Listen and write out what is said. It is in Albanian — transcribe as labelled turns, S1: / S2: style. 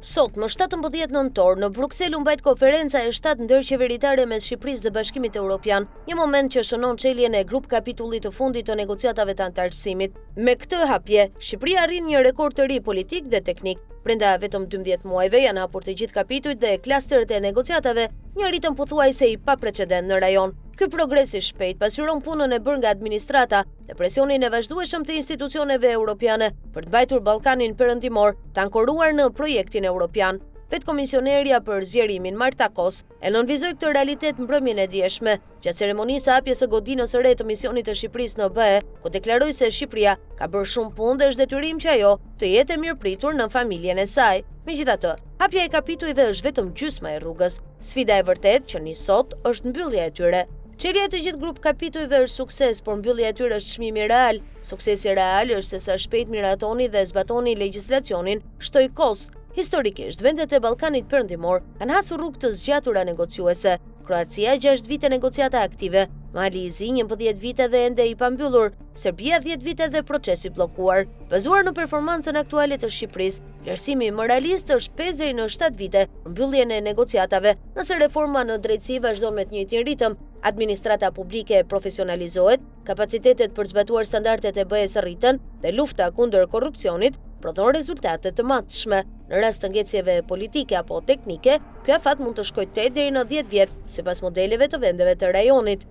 S1: Sot, më 17 nëntor, në Bruksel u mbajt konferenca e 7 ndërqeveritare mes Shqipërisë dhe Bashkimit Evropian, një moment që shënon çeljen e grup kapitullit të fundit të negociatave të antarësimit. Me këtë hapje, Shqipëria arrin një rekord të ri politik dhe teknik. Brenda vetëm 12 muajve janë hapur të gjithë kapitujt dhe klasteret e negociatave, një ritëm pothuajse i paprecedent në rajon. Ky progres i shpejt pasqyron punën e bërë nga administrata dhe presionin e vazhdueshëm të institucioneve europiane për të mbajtur Ballkanin Perëndimor të ankoruar në projektin evropian. Vetë komisionerja për zgjerimin Marta Kos e nënvizoi këtë realitet mbrëmjen e dieshme gjatë ceremonisë së hapjes së godinës së re të misionit të Shqipërisë në BE, ku deklaroi se Shqipëria ka bërë shumë punë dhe është detyrim që ajo të jetë e mirëpritur në familjen e saj. Megjithatë, hapja e kapitujve është vetëm gjysma e rrugës. Sfida e vërtetë që nis sot është mbyllja e tyre. Çelja e të gjithë grup kapitujve është sukses, por mbyllja e tyre është çmimi real. Suksesi real është se sa shpejt miratoni dhe zbatoni legjislacionin, shtoi Kos. Historikisht, vendet e Ballkanit Perëndimor kanë hasur rrugë të zgjatura negociuese. Kroacia 6 vite negociata aktive, Mali i Zi 11 vite dhe ende i pambyllur, Serbia 10 vite dhe procesi bllokuar. Bazuar në performancën aktuale të Shqipërisë, vlerësimi më realist është 5 deri në 7 vite për mbylljen e negociatave, nëse reforma në drejtësi vazhdon me të njëjtin ritëm. Administrata publike profesionalizohet, kapacitetet për zbatuar standardet e BE-s rriten dhe lufta kundër korrupsionit prodhon rezultate të matshme. Në rast të ngecjeve politike apo teknike, ky afat mund të shkojë 8 deri në 10 vjet, sipas modeleve të vendeve të rajonit.